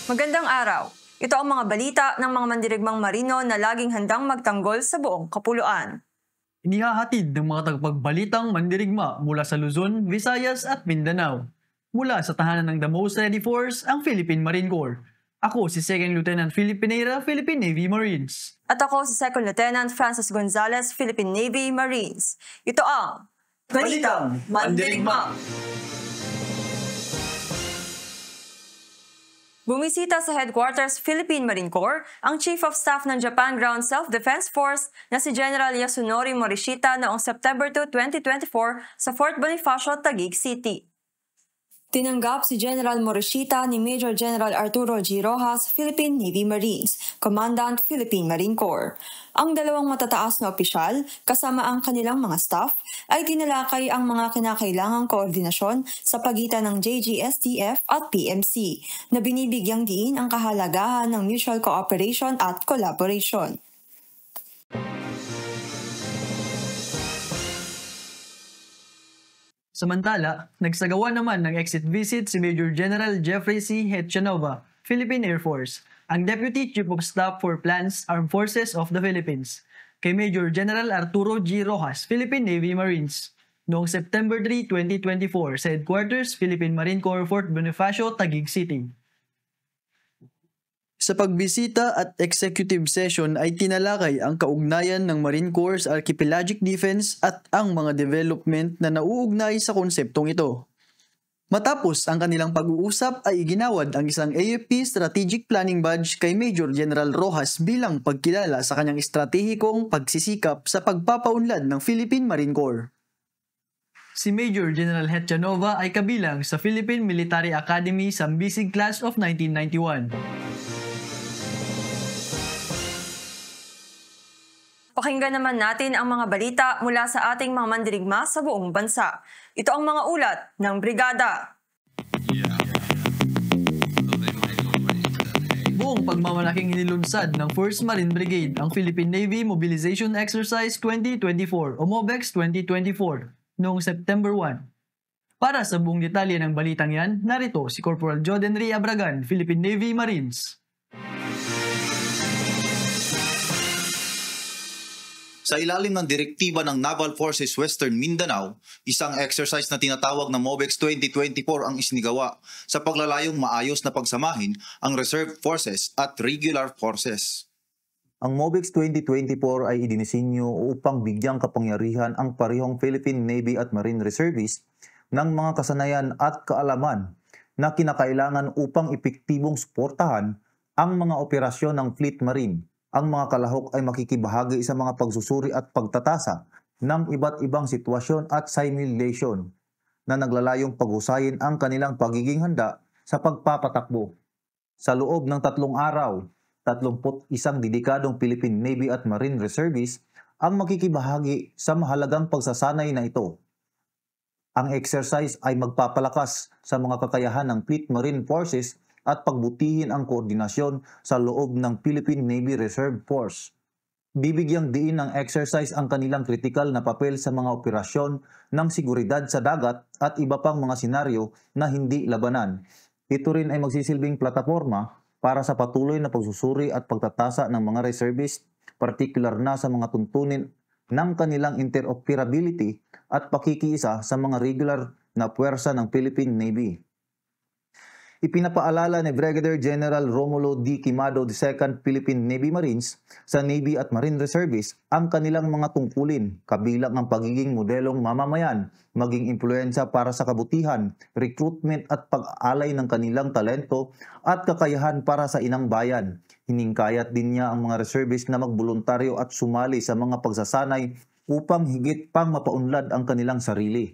Magandang araw. Ito ang mga balita ng mga mandirigmang marino na laging handang magtanggol sa buong kapuluan. Inihahatid ng mga tagapagbalitang mandirigma mula sa Luzon, Visayas at Mindanao. Mula sa tahanan ng The Most Ready Force, ang Philippine Marine Corps. Ako si Second Lieutenant Philip Pinera, Philippine Navy Marines. At ako si Second Lieutenant Francis Gonzalez, Philippine Navy Marines. Ito ang Balitang Mandirigma. Bumisita sa headquarters Philippine Marine Corps ang Chief of Staff ng Japan Ground Self-Defense Force na si General Yasunori Morishita noong September 2, 2024 sa Fort Bonifacio, Taguig City. Tinanggap si General Morishita ni Major General Arturo G. Rojas, Philippine Navy Marines, Commandant Philippine Marine Corps. Ang dalawang matataas na opisyal, kasama ang kanilang mga staff, ay tinalakay ang mga kinakailangang koordinasyon sa pagitan ng JGSDF at PMC, na binibigyang diin ang kahalagahan ng mutual cooperation at collaboration. Samantala, nagsagawa naman ng exit visit si Major General Jeffrey C. Hetchanova, Philippine Air Force, ang Deputy Chief of Staff for Plans Armed Forces of the Philippines, kay Major General Arturo G. Rojas, Philippine Navy Marines, noong September 3, 2024 sa Headquarters Philippine Marine Corps Fort Bonifacio, Taguig City. Sa pagbisita at executive session ay tinalakay ang kaugnayan ng Marine Corps Archipelagic Defense at ang mga development na nauugnay sa konseptong ito. Matapos ang kanilang pag-uusap ay iginawad ang isang AFP Strategic Planning Badge kay Major General Rojas bilang pagkilala sa kanyang estratehikong pagsisikap sa pagpapaunlad ng Philippine Marine Corps. Si Major General Hetchanova ay kabilang sa Philippine Military Academy Sambisig Class of 1991. Pakinggan naman natin ang mga balita mula sa ating mga mandirigma sa buong bansa. Ito ang mga ulat ng Brigada. Buong pagmamalaking inilunsad ng 1st Marine Brigade ang Philippine Navy Mobilization Exercise 2024 o MOBEX 2024 noong September 1. Para sa buong detalye ng balitang yan, narito si Corporal Jodenry Abragan, Philippine Navy Marines. Sa ilalim ng direktiba ng Naval Forces Western Mindanao, isang exercise na tinatawag na MOBEX 2024 ang isinigawa sa paglalayong maayos na pagsamahin ang Reserve Forces at Regular Forces. Ang MOBEX 2024 ay idinisenyo upang bigyang kapangyarihan ang parehong Philippine Navy at Marine Reservists ng mga kasanayan at kaalaman na kinakailangan upang epektibong suportahan ang mga operasyon ng Fleet Marine. Ang mga kalahok ay makikibahagi sa mga pagsusuri at pagtatasa ng iba't ibang sitwasyon at simulation na naglalayong paghusayin ang kanilang pagiging handa sa pagpapatakbo. Sa loob ng 3 araw, 31 dedikadong Philippine Navy at Marine Reservists ang makikibahagi sa mahalagang pagsasanay na ito. Ang exercise ay magpapalakas sa mga kakayahan ng Fleet Marine Forces at pagbutihin ang koordinasyon sa loob ng Philippine Navy Reserve Force. Bibigyang diin ng exercise ang kanilang kritikal na papel sa mga operasyon ng seguridad sa dagat at iba pang mga senaryo na hindi labanan. Ito rin ay magsisilbing plataforma para sa patuloy na pagsusuri at pagtatasa ng mga reservists, partikular na sa mga tuntunin ng kanilang interoperability at pakikiisa sa mga regular na puwersa ng Philippine Navy. Ipinapaalala ni Brigadier General Romulo D. Quimado II Philippine Navy Marines sa Navy at Marine Reservists ang kanilang mga tungkulin, kabilang ang pagiging modelong mamamayan, maging impluensya para sa kabutihan, recruitment at pag-alay ng kanilang talento at kakayahan para sa inang bayan. Hiningkayat din niya ang mga reservists na magboluntaryo at sumali sa mga pagsasanay upang higit pang mapaunlad ang kanilang sarili.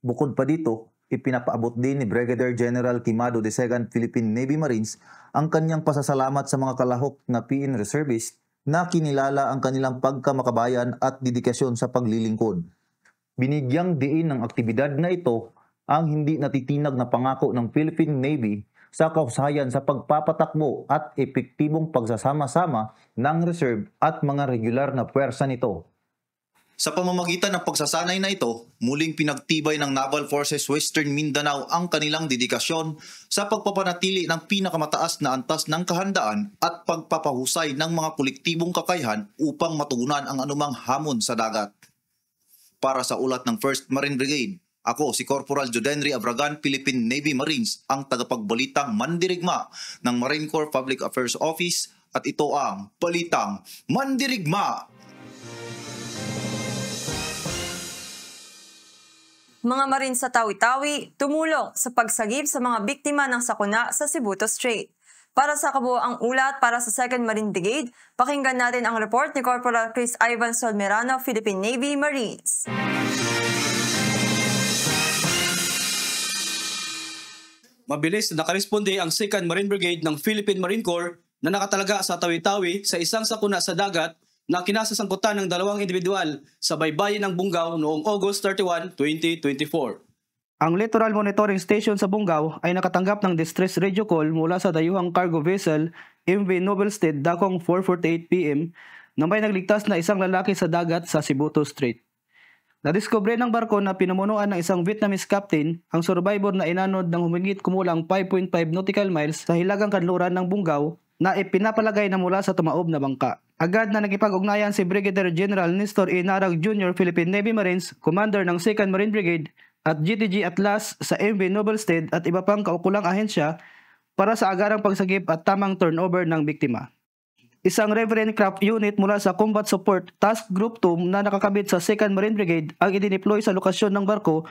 Bukod pa dito, ipinapaabot din ni Brigadier General Quimado II Philippine Navy Marines ang kanyang pasasalamat sa mga kalahok na PN Reservists na kinilala ang kanilang pagkamakabayan at dedikasyon sa paglilingkod. Binigyang diin ng aktibidad na ito ang hindi natitinag na pangako ng Philippine Navy sa kahusayan sa pagpapatakbo at epektibong pagsasama-sama ng reserve at mga regular na puwersa nito. Sa pamamagitan ng pagsasanay na ito, muling pinagtibay ng Naval Forces Western Mindanao ang kanilang dedikasyon sa pagpapanatili ng pinakamataas na antas ng kahandaan at pagpapahusay ng mga kolektibong kakayahan upang matugunan ang anumang hamon sa dagat. Para sa ulat ng 1st Marine Brigade, ako si Corporal Jodenry Abragan, Philippine Navy Marines, ang tagapagbalitang mandirigma ng Marine Corps Public Affairs Office, at ito ang Balitang Mandirigma! Mga Marines sa Tawi-Tawi tumulong sa pagsagip sa mga biktima ng sakuna sa Sibuto Strait. Para sa kabuoang ulat para sa 2nd Marine Brigade, pakinggan natin ang report ni Corporal Chris Ivan Solmerano, Philippine Navy Marines. Mabilis na nakaresponde ang 2nd Marine Brigade ng Philippine Marine Corps na nakatalaga sa Tawi-Tawi sa isang sakuna sa dagat na kinasasangkutan ng 2 individual sa baybayin ng Bungaw noong August 31, 2024. Ang Littoral Monitoring Station sa Bungaw ay nakatanggap ng distress radio call mula sa dayuhang cargo vessel MV Novelstead dakong 4:48 PM na may nagligtas na isang lalaki sa dagat sa Sibuto Strait. Nadiskubre ng barko na pinumunuan ng isang Vietnamese captain ang survivor na inanod ng humigit kumulang 5.5 nautical miles sa hilagang kanluran ng Bungaw na ipinapalagay na mula sa tumaob na bangka. Agad na nakipag-ugnayan si Brigadier General Nestor E. Narag Jr., Philippine Navy Marines, Commander ng 2nd Marine Brigade at GTG Atlas sa MV Novelstead at iba pang kaukulang ahensya para sa agarang pagsagip at tamang turnover ng biktima. Isang Reverend Craft Unit mula sa Combat Support Task Group 2 na nakakabit sa 2nd Marine Brigade ang idineploy sa lokasyon ng barko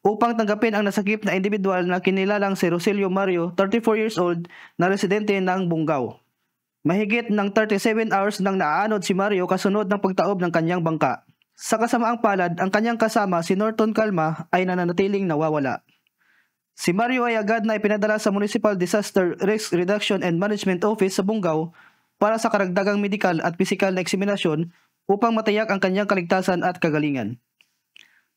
upang tanggapin ang nasagip na individual na kinilalang si Rosilio Mario, 34 years old, na residente ng Bungaw. Mahigit ng 37 hours nang naaanod si Mario kasunod ng pagtaob ng kanyang bangka. Sa kasamaang palad, ang kanyang kasama si Norton Calma ay nananatiling nawawala. Si Mario ay agad na ipinadala sa Municipal Disaster Risk Reduction and Management Office sa Bungaw para sa karagdagang medikal at pisikal na eksaminasyon upang matiyak ang kanyang kaligtasan at kagalingan.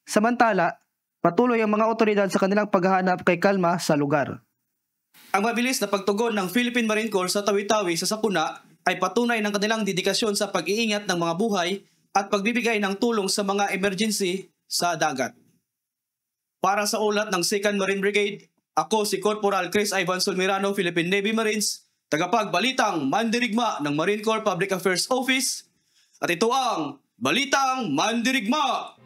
Samantala, patuloy ang mga otoridad sa kanilang paghahanap kay Calma sa lugar. Ang mabilis na pagtugon ng Philippine Marine Corps sa Tawi-Tawi sa sakuna ay patunay ng kanilang dedikasyon sa pag-iingat ng mga buhay at pagbibigay ng tulong sa mga emergency sa dagat. Para sa ulat ng 2nd Marine Brigade, ako si Corporal Chris Ivan Solmerano, Philippine Navy Marines, tagapagbalitang mandirigma ng Marine Corps Public Affairs Office, at ito ang Balitang Mandirigma!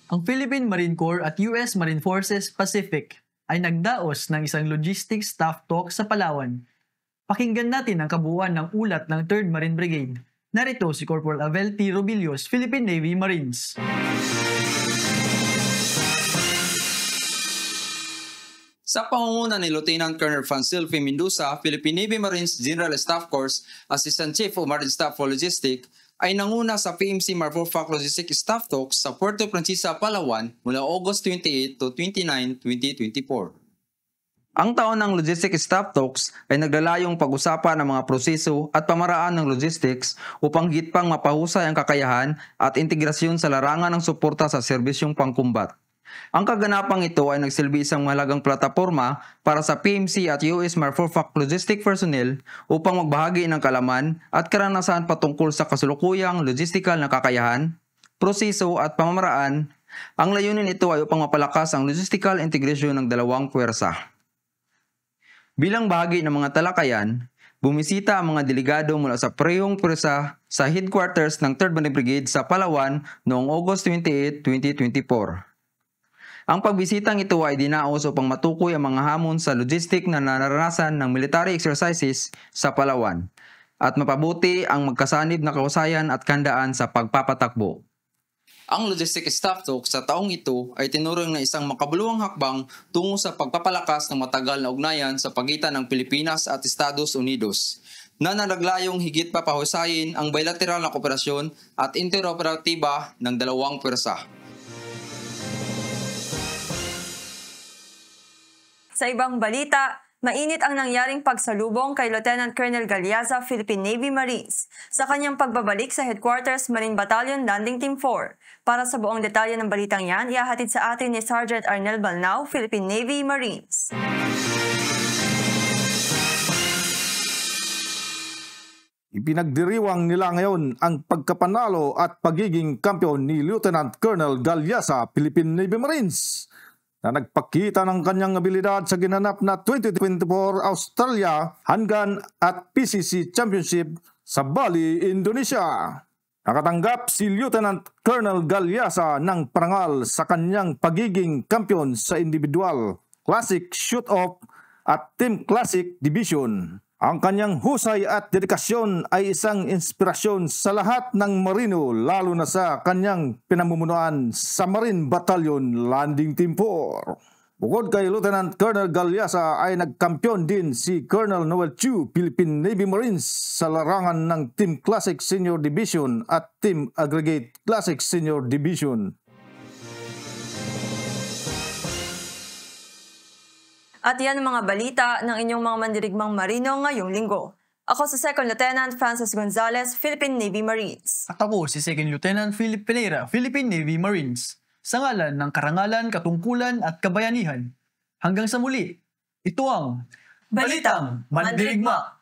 Ang Philippine Marine Corps at US Marine Forces Pacific ay nagdaos ng isang logistics staff talk sa Palawan. Pakinggan natin ang kabuuan ng ulat ng 3rd Marine Brigade. Narito si Corporal Abel T. Robilios, Philippine Navy Marines. Sa pangunguna ni Lieutenant Colonel Francil F. Mendoza, Philippine Navy Marines General Staff Corps, Assistant Chief of Marine Staff for Logistics, ay nanguna sa PMC Marfurfac Logistics Staff Talks sa Puerto Princesa, Palawan mula August 28 to 29, 2024. Ang taon ng Logistics Staff Talks ay naglalayong pag-usapan ng mga proseso at pamaraan ng logistics upang higit pang mapahusay ang kakayahan at integrasyon sa larangan ng suporta sa serbisyong pangkumbat. Ang kaganapang ito ay nagsilbi isang mahalagang plataporma para sa PMC at US Marfurfac Logistic personnel upang magbahagi ng kalaman at karanasan patungkol sa kasulukuyang logistical na kakayahan, proseso at pamamaraan. Ang layunin nito ay upang mapalakas ang logistical integration ng dalawang puwersa. Bilang bahagi ng mga talakayan, bumisita ang mga delegado mula sa parehong puwersa sa headquarters ng 3rd Marine Brigade sa Palawan noong August 28, 2024. Ang pagbisitang ito ay dinaos upang matukoy ang mga hamon sa logistic na naranasan ng military exercises sa Palawan at mapabuti ang magkasanib na kahusayan at kandaan sa pagpapatakbo. Ang Logistic Staff Talk sa taong ito ay tinuring na isang makabuluhang hakbang tungo sa pagpapalakas ng matagal na ugnayan sa pagitan ng Pilipinas at Estados Unidos na naglayong higit pa pahusayin ang bilateral na kooperasyon at interoperatiba ng dalawang puwersa. Sa ibang balita, mainit ang nangyaring pagsalubong kay Lieutenant Colonel Galiaza, Philippine Navy Marines, sa kanyang pagbabalik sa Headquarters Marine Battalion Landing Team 4. Para sa buong detalye ng balitang yan, ihahatid sa atin ni Sergeant Arnel Balnao, Philippine Navy Marines. Ipinagdiriwang nila ngayon ang pagkapanalo at pagiging kampiyon ni Lieutenant Colonel Galyasa, Philippine Navy Marines, na nagpakita ng kanyang abilidad sa ginanap na 2024 Australia Handgun at PCC Championship sa Bali, Indonesia. Nakatanggap si Lieutenant Colonel Galyasa ng parangal sa kanyang pagiging kampiyon sa individual, classic shoot-off at team classic division. Ang kanyang husay at dedikasyon ay isang inspirasyon sa lahat ng Marino, lalo na sa kanyang pinamumunuan sa Marine Battalion Landing Team 4. Bukod kay Lieutenant Colonel Galyasa ay nagkampiyon din si Colonel Noel Chu, Philippine Navy Marines, sa larangan ng Team Classic Senior Division at Team Aggregate Classic Senior Division. At yan ang mga balita ng inyong mga mandirigmang Marino ngayong linggo. Ako si Second Lieutenant Francis Gonzalez, Philippine Navy Marines. At ako si Second Lieutenant Philip Pereira, Philippine Navy Marines. Sa ngalan ng karangalan, katungkulan at kabayanihan. Hanggang sa muli, ito ang Balitang Mandirigma.